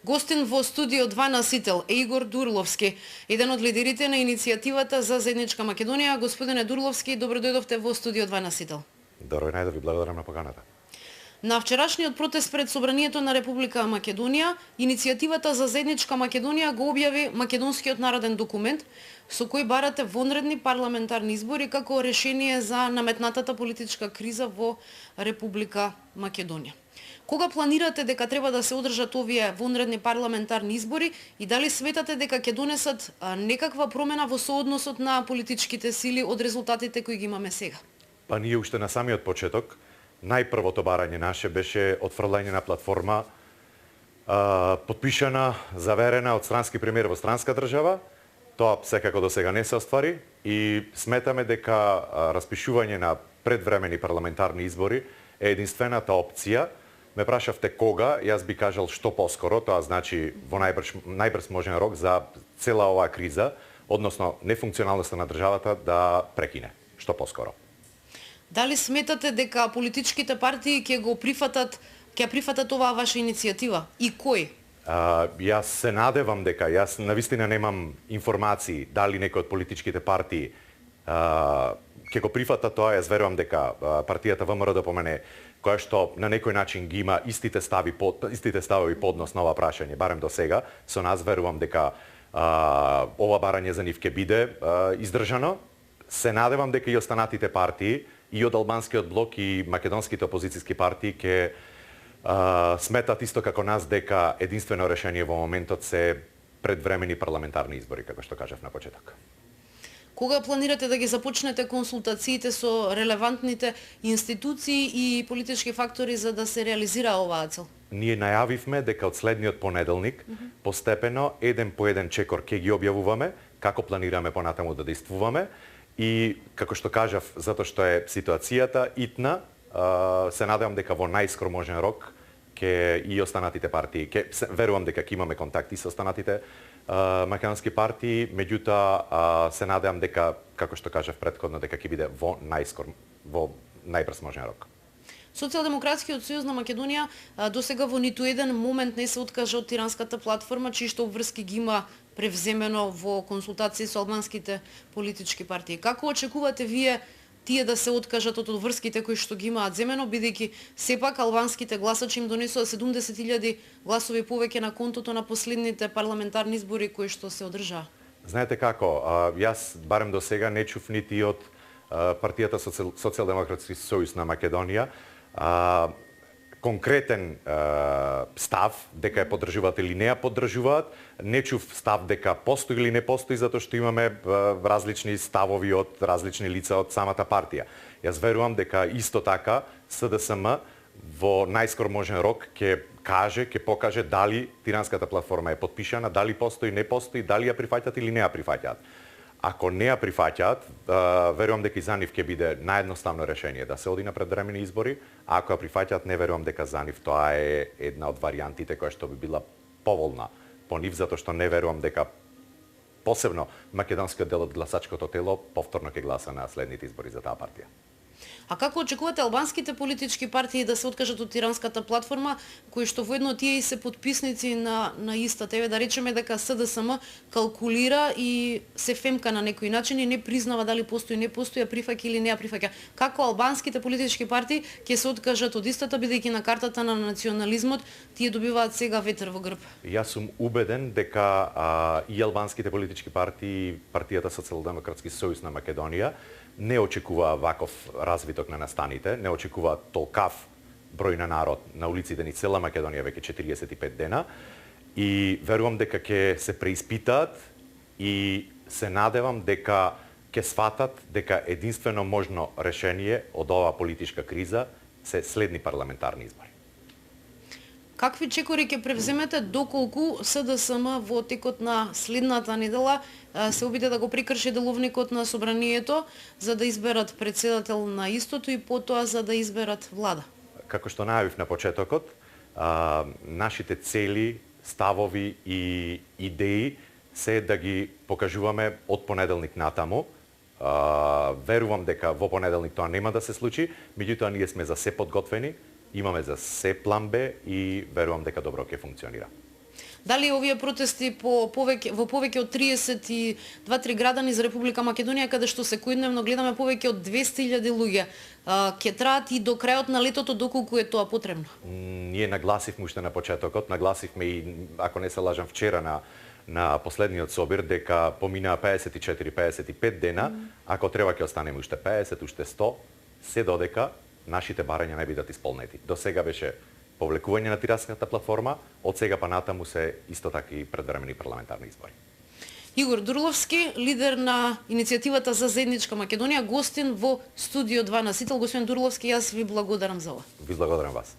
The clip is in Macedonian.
Гостин во студио 2 носител е Игор Дурловски, еден од лидерите на иницијативата за заедничка Македонија. Господине Дурловски, добро дојдовте во студио 2 носител. Добро најде, ви благодарам на поканата. На вчерашниот протест пред Собранието на Република Македонија, иницијативата за заедничка Македонија го објави македонскиот народен документ со кој барате вонредни парламентарни избори како решение за наметнатата политичка криза во Република Македонија. Кога планирате дека треба да се одржат овие вонредни парламентарни избори и дали сметате дека ќе донесат некаква промена во соодносот на политичките сили од резултатите кои ги имаме сега? Па ние уште на самиот почеток, најпрвото барање наше беше отфрлање на платформа подпишана, заверена од странски премиер во странска држава. Тоа секако до сега не се оствари и сметаме дека распишување на предвремени парламентарни избори е единствената опција. Ме прашавте кога, јас би кажал што поскоро, тоа значи во најбрз можен рок за цела оваа криза, односно нефункционалноста на државата да прекине, што поскоро. Дали сметате дека политичките партии ќе прифатат оваа ваша иницијатива и кои? Јас се надевам дека, јас навистина немам информации дали некој од политичките партии ќе го прифата тоа. Јас верувам дека партијата ВМРО да помене, која што на некој начин ги има истите ставови по однос на ова прашање, барем до сега, со нас верувам дека ова барање за нив ќе биде издржано. Се надевам дека и останатите партии, и од албанскиот блок и македонските опозицијски партии ќе сметат исто како нас дека единствено решение во моментот се предвремени парламентарни избори, како што кажав на почеток. Кога планирате да ги започнете консултациите со релевантните институции и политички фактори за да се реализира оваа цел? Ние најавивме дека од следниот понеделник постепено еден по еден чекор ќе ги објавуваме како планираме понатаму да действуваме и како што кажав, затоа што е ситуацијата итна, се надевам дека во најскор можен рок ќе и останатите партии, верувам дека ќе имаме контакти со останатите македонски партии, меѓутоа се надевам дека, како што кажав претходно, дека ќе биде во најбрз можен рок. Социјалдемократскиот сојуз на Македонија досега во ниту еден момент не се откажа од тиранската платформа, чии што обврски ги има превземено во консултации со албанските политички партии. Како очекувате вие тие да се откажат од одврските кои што ги имаат земено, бидејќи сепак албанските гласачи им донесоа 70.000 гласови повеќе на контото на последните парламентарни избори кои што се одржаа? Знаете како, јас барем до сега не чув нити од партијата Социјалдемократски сојуз на Македонија конкретен став дека ја поддржуваат или не ја поддржуваат. Не чув став дека постои или не постои, затоа што имаме различни ставови од различни лица од самата партија. Јас верувам дека исто така СДСМ во најскор можен рок ќе покаже дали тиранската платформа е подпишана, дали постои, не постои, дали ја прифаќаат или не ја прифаќаат. Ако не ја прифаќаат, верувам дека и за нив ќе биде наједноставно решение да се оди на предвремени избори, а ако ја прифаќаат, не верувам дека за нив тоа е една од варијантите која што би била поволна по нив, затоа што не верувам дека посебно македонскиот дел од гласачкото тело повторно ќе гласа на следните избори за таа партија. А како очекувате албанските политички партии да се откажат од тиранската платформа, кои што воедно тие и се подписници на истата? Еве да речеме дека СДСМ калкулира и се фемка на некој начин и не признава дали постои, не постои, прифаќа или не ја прифаќа. Како албанските политички партии ќе се откажат од истата, бидејќи на картата на национализмот тие добиваат сега ветер во грб? Јас сум убеден дека и албанските политички партии, партијата Социјалдемократски сојуз на Македонија не очекуваа ваков развиток на настаните, не очекуваа толкав број на народ на улиците ни цела Македонија веќе 45 дена и верувам дека ќе се преиспитаат и се надевам дека ќе сватат дека единствено можно решение од оваа политичка криза се следни парламентарни избори. Какви чекори ќе превземете доколку СДСМ во текот на следната недела се обиде да го прекрши деловникот на Собранието за да изберат председател на истото и потоа за да изберат влада? Како што најавив на почетокот, нашите цели, ставови и идеи се да ги покажуваме од понеделник натаму. Верувам дека во понеделник тоа нема да се случи, меѓутоа ние сме за се подготвени, имаме за се план Б и верувам дека добро ќе функционира. Дали овие протести во повеќе од 32-3 града низ Република Македонија, каде што секојдневно гледаме повеќе од 200.000 луѓе, ќе траат и до крајот на летото доколку е тоа потребно? Ние нагласивме уште на почетокот, нагласивме и, ако не се лажам, вчера на последниот собир, дека поминаа 54-55 дена, ако треба ќе останеме уште 50, уште 100, се додека нашите барања не бидат исполнети. До сега беше повлекување на Тираската платформа, од сега па натаму се исто така и предвремени парламентарни избори. Игор Дурловски, лидер на иницијативата за заедничка Македонија, гостин во студио 2 на Сител. Господин Дурловски, јас ви благодарам за ова. Ви благодарам вас.